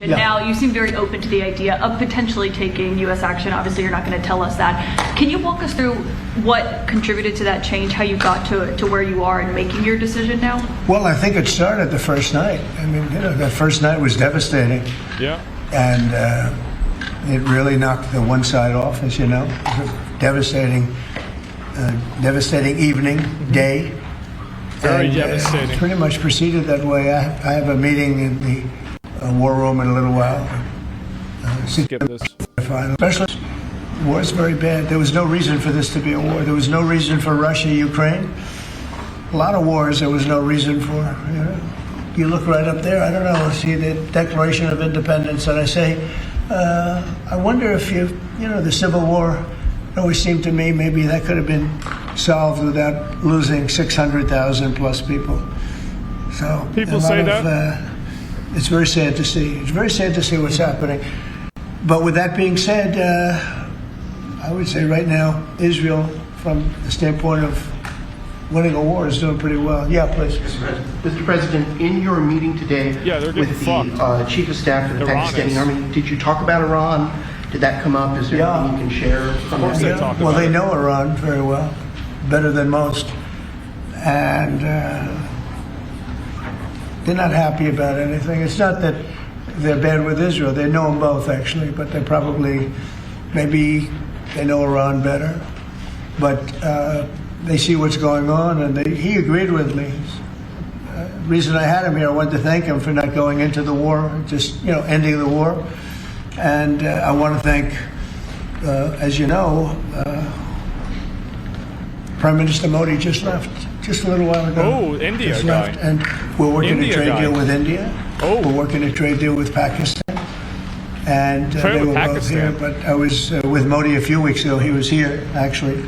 And now you seem very open to the idea of potentially taking U.S. action. Obviously, you're not going to tell us that. Can you walk us through what contributed to that change, how you got to where you are in making your decision now? Well, I think it started the first night. I mean, that first night was devastating. Yeah. And it really knocked the one side off, as you know. It was a devastating evening, day. Very devastating. Pretty much proceeded that way. I have a meeting in the war room in a little while. Skip this. Especially, war is very bad. There was no reason for this to be a war. There was no reason for Russia, Ukraine. A lot of wars there was no reason for. You know, you look right up there. I don't know. See the Declaration of Independence, and I say, I wonder if the Civil War. It always seemed to me maybe that could have been solved without losing 600,000 plus people. So people say that. It's very sad to see. It's very sad to see what's happening. But with that being said, I would say right now, Israel, from the standpoint of winning a war, is doing pretty well. Yeah, please. Mr. President, in your meeting today with the Chief of Staff of the Pakistani Army, did you talk about Iran? Did that come up? Is there anything you can share from that? Well, they know Iran very well, better than most. And they're not happy about anything. It's not that they're bad with Israel. They know them both, actually, but they probably, maybe they know Iran better. But they see what's going on, and he agreed with me. The reason I had him here, I wanted to thank him for not going into the war, just, ending the war. And I want to thank, as you know, Prime Minister Modi just left, just a little while ago. Oh, India just left, and we're working a trade deal with India. Oh. We're working a trade deal with Pakistan. And they were both here, but I was with Modi a few weeks ago. He was here, actually.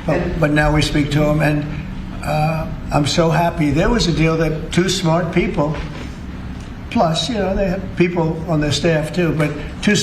But now we speak to him, and I'm so happy. There was a deal that two smart people, plus, they have people on their staff too, but two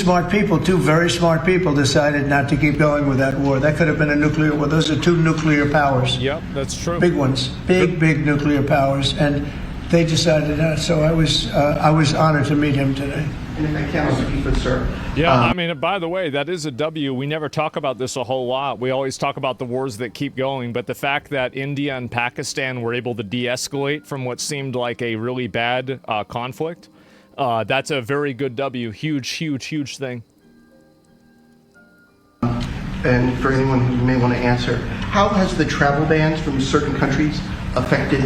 very smart people decided not to keep going with that war. That could have been a nuclear war. Those are two nuclear powers. Yep, that's true. Big ones, big nuclear powers, and they decided not. So I was honored to meet him today. And if I can, Mr. Keefer, sir. Yeah, I mean, by the way, that is a W. We never talk about this a whole lot. We always talk about the wars that keep going, but the fact that India and Pakistan were able to de-escalate from what seemed like a really bad conflict, that's a very good W. Huge thing. And for anyone who may want to answer, how has the travel bans from certain countries affected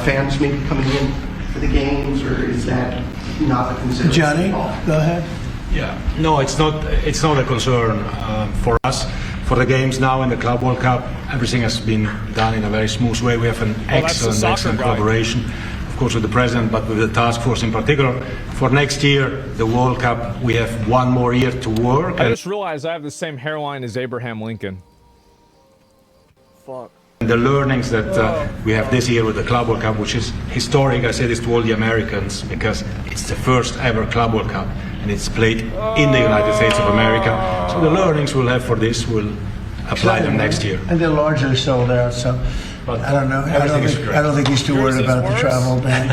fans maybe coming in for the games, or is that not a consideration? Johnny, go ahead. Yeah, no, it's not a concern for us. For the games now in the Club World Cup, everything has been done in a very smooth way. We have an excellent collaboration, of course, with the president, but with the task force in particular. For next year, the World Cup, we have one more year to work. I just realized I have the same hairline as Abraham Lincoln. Fuck. The learnings that we have this year with the Club World Cup, which is historic, I say this to all the Americans, because it's the first ever Club World Cup, and it's played in the United States of America. So the learnings we'll have for this will apply them next year. And they're largely sold out, so but I don't know. I don't think he's too worried about the travel ban.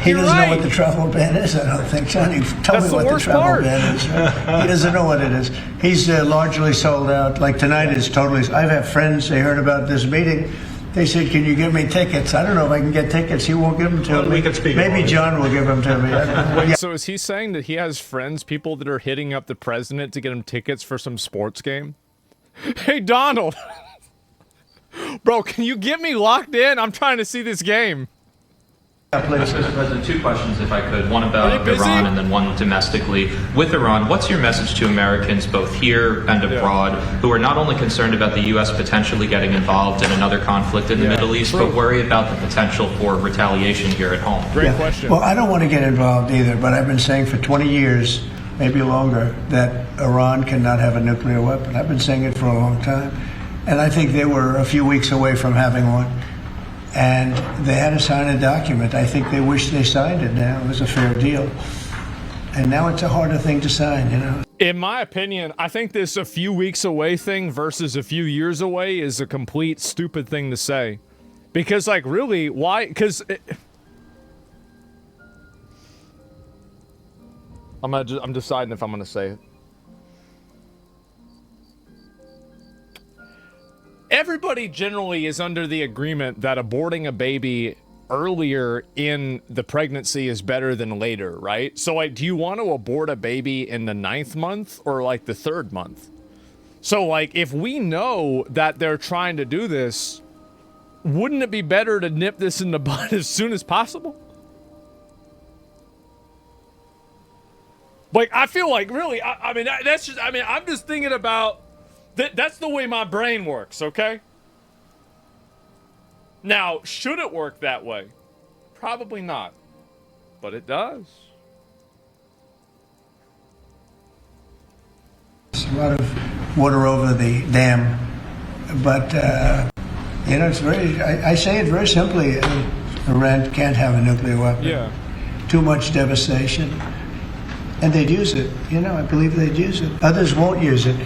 He doesn't know what the travel ban is, I don't think. Johnny, tell me what the travel ban is. He doesn't know what it is. He's largely sold out. Like tonight is totally. I've had friends, they heard about this meeting. They said, can you give me tickets? I don't know if I can get tickets. He won't give them to me. We can speak. Maybe John will give them to me. Wait, so is he saying that he has friends, people that are hitting up the president to get him tickets for some sports game? Hey, Donald. Bro, can you get me locked in? I'm trying to see this game. Mr. President, two questions, if I could. One about Iran and then one domestically. With Iran, what's your message to Americans, both here and abroad, who are not only concerned about the U.S. potentially getting involved in another conflict in the Middle East, but worry about the potential for retaliation here at home? Great question. Well, I don't want to get involved either, but I've been saying for 20 years, maybe longer, that Iran cannot have a nuclear weapon. I've been saying it for a long time. And I think they were a few weeks away from having one. And they had to sign a document. I think they wish they signed it now. It was a fair deal. And now it's a harder thing to sign, In my opinion, I think this a few weeks away thing versus a few years away is a complete stupid thing to say. Because, like, really, why? Because I'm deciding if I'm gonna say it. Everybody generally is under the agreement that aborting a baby earlier in the pregnancy is better than later, right? So, like, do you want to abort a baby in the 9th month or like the 3rd month? So, like, if we know that they're trying to do this, wouldn't it be better to nip this in the bud as soon as possible? Like, I feel like, really, I mean, that's just, I mean, I'm just thinking about, that's the way my brain works, okay? Now, should it work that way? Probably not. But it does. There's a lot of water over the dam. But, you know, it's very, I say it very simply. Iran can't have a nuclear weapon. Yeah. Too much devastation. And they'd use it. You know, I believe they'd use it. Others won't use it,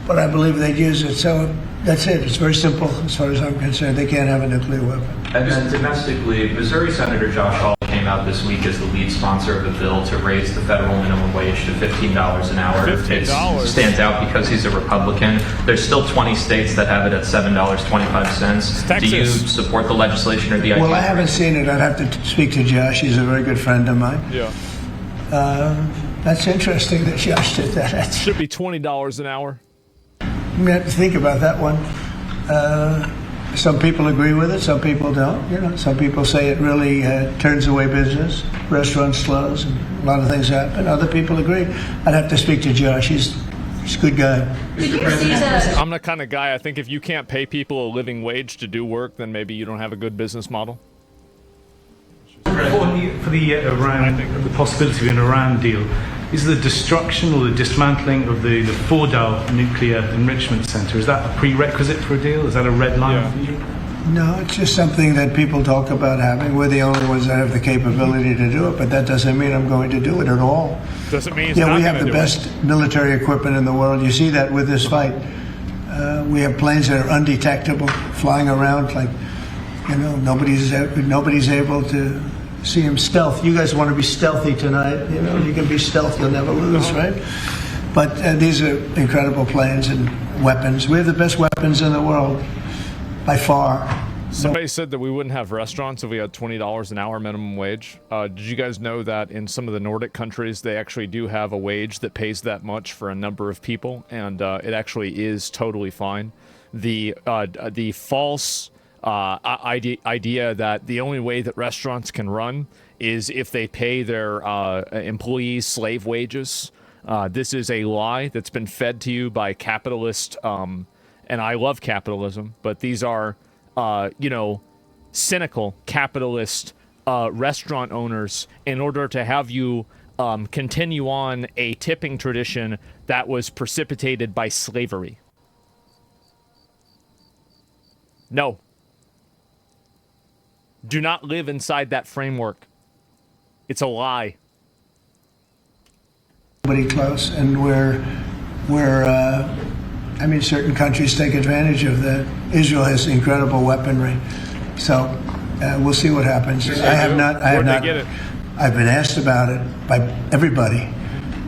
but I believe they'd use it. So that's it. It's very simple as far as I'm concerned. They can't have a nuclear weapon. And then domestically, Missouri Senator Josh Hawley came out this week as the lead sponsor of a bill to raise the federal minimum wage to $15 an hour. $15. It stands out because he's a Republican. There's still 20 states that have it at $7.25. Do you support the legislation or the idea? Well, I haven't seen it. I'd have to speak to Josh. He's a very good friend of mine. Yeah. That's interesting that Josh did that. Should be $20 an hour. I'm going to have to think about that one. Some people agree with it, some people don't. You know, some people say it really turns away business. Restaurants close, and a lot of things happen. Other people agree. I'd have to speak to Josh. He's a good guy. I'm the kind of guy, I think if you can't pay people a living wage to do work, then maybe you don't have a good business model. For the Iran, the possibility of an Iran deal, is the destruction or the dismantling of the Fordow nuclear enrichment center, is that a prerequisite for a deal? Is that a red line for you? No, it's just something that people talk about having. We're the only ones that have the capability to do it, but that doesn't mean I'm going to do it at all. Doesn't mean it's yeah, not we have the do best it. military equipment in the world. You see that with this fight. We have planes that are undetectable, flying around like, you know, nobody's able to see them stealth. You guys want to be stealthy tonight. You know, you can be stealth, you'll never lose, right? But these are incredible planes and weapons. We have the best weapons in the world, by far. Somebody said that we wouldn't have restaurants if we had $20 an hour minimum wage. Did you guys know that in some of the Nordic countries, they actually do have a wage that pays that much for a number of people, and it actually is totally fine. The false idea that the only way that restaurants can run is if they pay their employees slave wages. This is a lie that's been fed to you by capitalist, and I love capitalism, but these are, you know, cynical capitalist restaurant owners in order to have you continue on a tipping tradition that was precipitated by slavery. No. Do not live inside that framework. It's a lie. Pretty close, and I mean, certain countries take advantage of that. Israel has incredible weaponry, so we'll see what happens. Yes, I have not. Get it? I've been asked about it by everybody,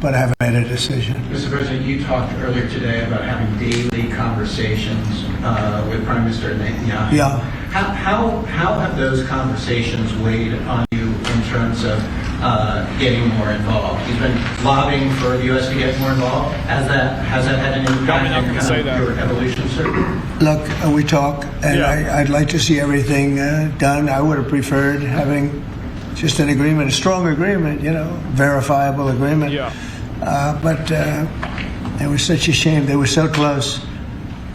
but I haven't made a decision. Mr. President, you talked earlier today about having daily conversations with Prime Minister Netanyahu. Yeah. How have those conversations weighed on you in terms of getting more involved? He's been lobbying for the U.S. to get more involved. Has that had an impact on your evolution, sir? Look, we talk, and yeah. I'd like to see everything done. I would have preferred having just an agreement, a strong agreement, you know, verifiable agreement. Yeah. But it was such a shame. They were so close.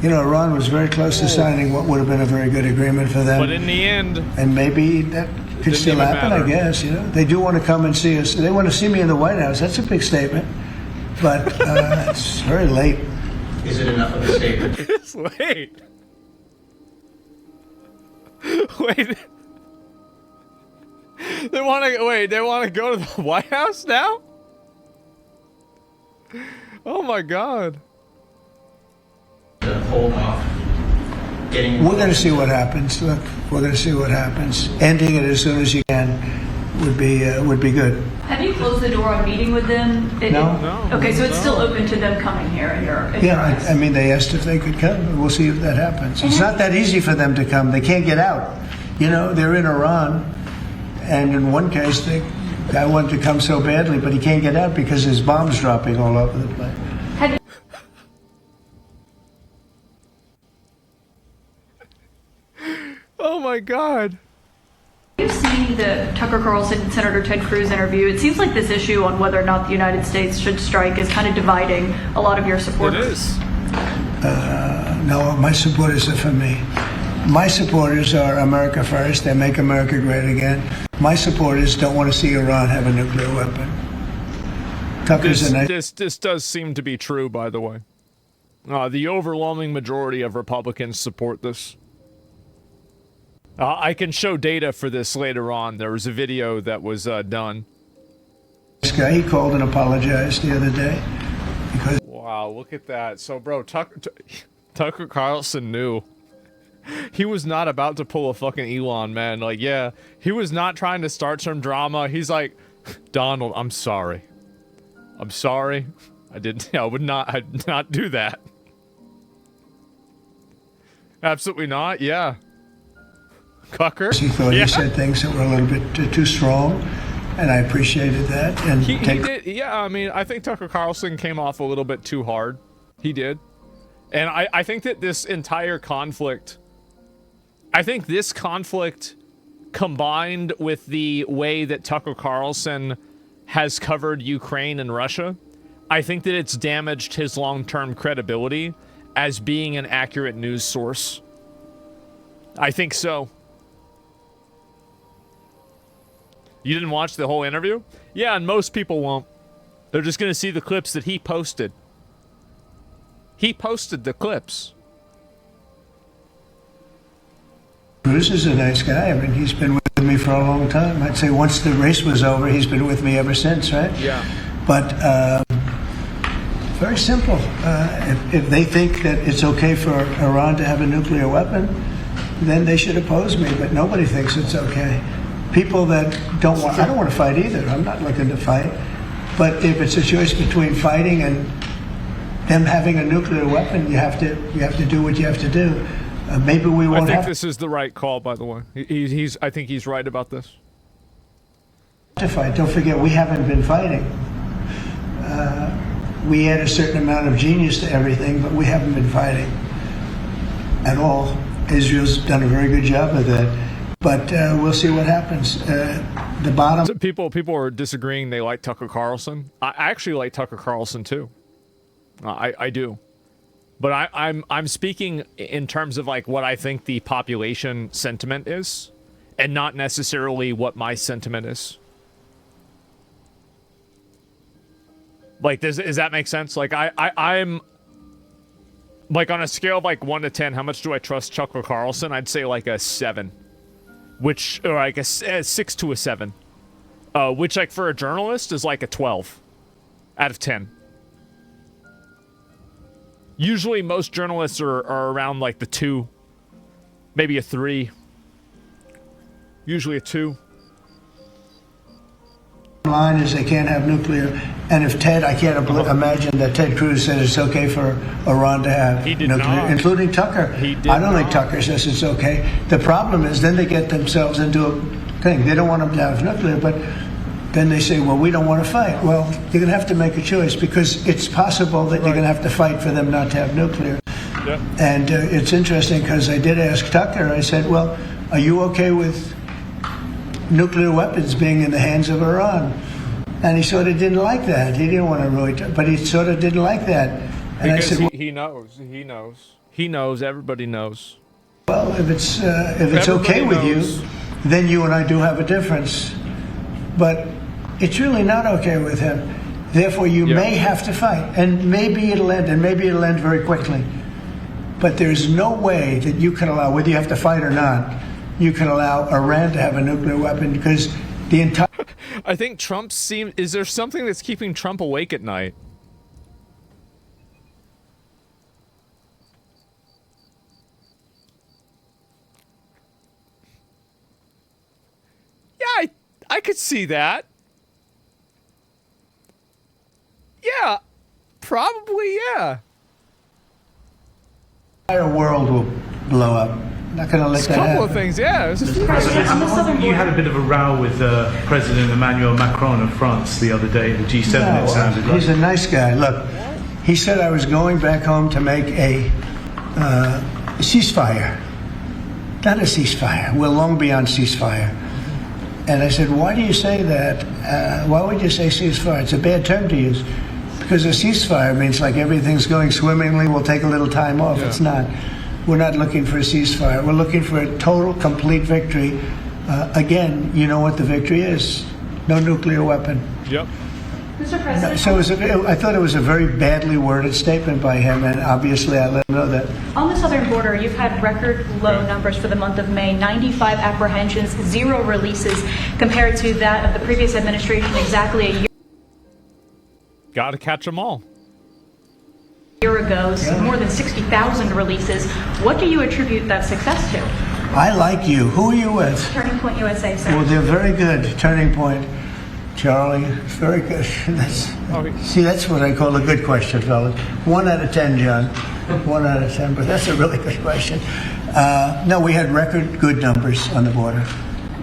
You know, Iran was very close to signing what would have been a very good agreement for them. But in the end... And maybe that could still happen, I guess, you know. They do want to come and see us. They want to see me in the White House. That's a big statement. But it's very late. Is it enough of a statement? It's late. Wait. They want to go to the White House now? Oh my God. To hold off getting... We're going to see what happens. Look, we're going to see what happens. Ending it as soon as you can would be good. Have you closed the door on meeting with them? No. Okay, so it's still open to them coming here in your Yeah, eyes. I mean, they asked if they could come. We'll see if that happens. It's not that easy for them to come. They can't get out. You know, they're in Iran, and in one case, the guy wanted to come so badly, but he can't get out because there's bombs dropping all over the place. Oh my God. Have you seen the Tucker Carlson and Senator Ted Cruz interview? It seems like this issue on whether or not the United States should strike is kind of dividing a lot of your supporters. It is. No, my supporters are for me. My supporters are America first. They make America great again. My supporters don't want to see Iran have a nuclear weapon. Tucker's This does seem to be true, by the way. The overwhelming majority of Republicans support this. I can show data for this later on. There was a video that was done. This guy, he called and apologized the other day because. Wow, look at that. So, bro, Tucker Carlson knew. He was not about to pull a fucking Elon, man. Like, yeah, he was not trying to start some drama. He's like, Donald, I'm sorry. I'm sorry. I'd not do that. Absolutely not. Yeah. Cucker. He thought he said things that were a little bit too strong, and I appreciated that. And he did. Yeah, I mean, I think Tucker Carlson came off a little bit too hard. He did. And I think that this entire conflict, I think this conflict combined with the way that Tucker Carlson has covered Ukraine and Russia, I think that it's damaged his long-term credibility as being an accurate news source. I think so. You didn't watch the whole interview? Yeah, and most people won't. They're just going to see the clips that he posted. He posted the clips. Cruz is a nice guy. I mean, he's been with me for a long time. I'd say once the race was over, he's been with me ever since, right? Yeah. But very simple. If they think that it's okay for Iran to have a nuclear weapon, then they should oppose me. But nobody thinks it's okay. People that don't want, I don't want to fight either. I'm not looking to fight. But if it's a choice between fighting and them having a nuclear weapon, you have to do what you have to do. Maybe we won't have. I think this is the right call, by the way. I think he's right about this. To fight. Don't forget, we haven't been fighting. We add a certain amount of genius to everything, but we haven't been fighting at all. Israel's done a very good job of that. But we'll see what happens. The bottom. So people are disagreeing. They like Tucker Carlson. I actually like Tucker Carlson too. I do. But I'm speaking in terms of like what I think the population sentiment is, and not necessarily what my sentiment is. Like, does that make sense? Like, I'm like on a scale of like 1 to 10, how much do I trust Tucker Carlson? I'd say like a 7, or like a 6 to a 7, which like for a journalist is like a 12 out of 10. Usually most journalists are around like the 2, maybe a 3, usually a 2. Line is they can't have nuclear, and if I can't imagine that Ted Cruz said it's okay for Iran to have nuclear, including Tucker. I don't think Tucker says it's okay. The problem is then they get themselves into a thing. They don't want them to have nuclear, but then they say, well, we don't want to fight. Well, you're going to have to make a choice because it's possible that you're going to have to fight for them not to have nuclear. Yep. And it's interesting because I did ask Tucker, I said, well, are you okay with nuclear weapons being in the hands of Iran? And he sort of didn't like that. He didn't want to really, but he sort of didn't like that. And because I said, he knows, everybody knows. Well, if it's okay with you, then you and I do have a difference. But it's really not okay with him. Therefore, you may have to fight, and maybe it'll end, very quickly. But there's no way that you can allow, whether you have to fight or not, you can allow Iran to have a nuclear weapon because the entire. I think is there something that's keeping Trump awake at night? Yeah, I could see that. Yeah, probably, yeah. The entire world will blow up. Not going to let A that couple happen. of things, yeah. You had a bit of a row with President Emmanuel Macron of France the other day at the G7, No, it sounded like. he's a nice guy. Look, he said I was going back home to make a ceasefire. Not a ceasefire. We're long beyond ceasefire. And I said, why do you say that? Why would you say ceasefire? It's a bad term to use. Because a ceasefire means like everything's going swimmingly, we'll take a little time off. Yeah. It's not. We're not looking for a ceasefire. We're looking for a total, complete victory. Again, you know what the victory is. No nuclear weapon. Yep. Mr. President. So I thought it was a very badly worded statement by him, and obviously I let him know that. On the southern border, you've had record low numbers for the month of May, 95 apprehensions, 0 releases, compared to that of the previous administration exactly a Got to catch them all. year ago, more than 60,000 releases. What do you attribute that success to? I like you. Who are you with? Turning Point USA, sir. Well, they're very good. Turning Point. Charlie, very good. That's what I call a good question, fellas. 1 out of 10, John. 1 out of 10, but that's a really good question. No, we had record good numbers on the border.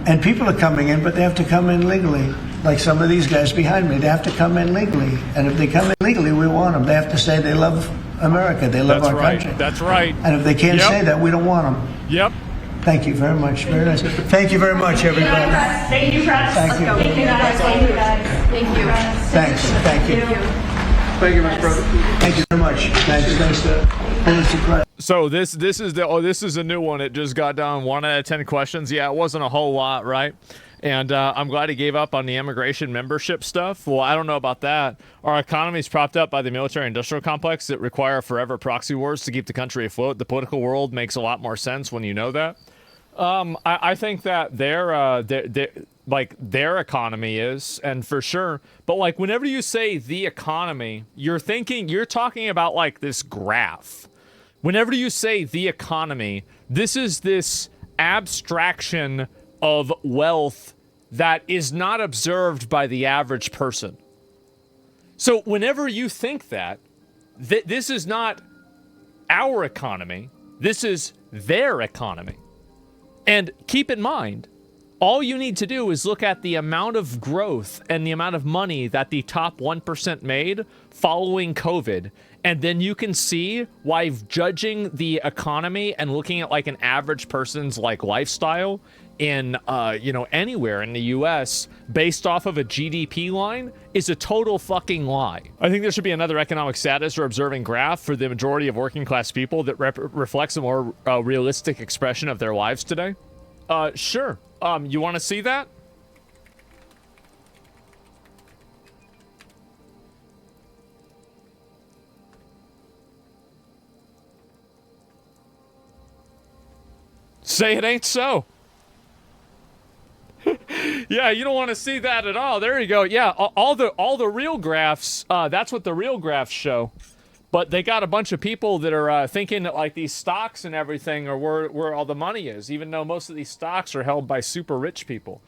And people are coming in, but they have to come in legally. Like some of these guys behind me, they have to come in legally. And if they come in legally, we want them. They have to say they love America, they love our country. That's right. And if they can't say that, we don't want them. Yep. Thank you very much. Very nice. Thank you very much, everybody. Thank you, Press. Thank you. Thank you, guys. Thank you, guys. Thank you. Thanks. Thank you. Thank you, Mr. President. Thank you very much. Thanks to Pulitzer Prize. So this is a new one. It just got down 1 out of 10 questions. Yeah, it wasn't a whole lot, right? And I'm glad he gave up on the immigration membership stuff. Well, I don't know about that. Our economy is propped up by the military-industrial complex that require forever proxy wars to keep the country afloat. The political world makes a lot more sense when you know that. I think that their economy is, and for sure. But like whenever you say the economy, you're talking about like this graph. Whenever you say the economy, this is this abstraction of wealth that is not observed by the average person. So whenever you think that, this is not our economy, this is their economy. And keep in mind, all you need to do is look at the amount of growth and the amount of money that the top 1% made following COVID. And then you can see why judging the economy and looking at like an average person's like lifestyle in, anywhere in the US based off of a GDP line is a total fucking lie. I think there should be another economic status or observing graph for the majority of working class people that reflects a more realistic expression of their lives today. Sure. You want to see that? Say it ain't so. Yeah, you don't want to see that at all. There you go. Yeah, all the real graphs, that's what the real graphs show. But they got a bunch of people that are thinking that like these stocks and everything are where all the money is, even though most of these stocks are held by super rich people.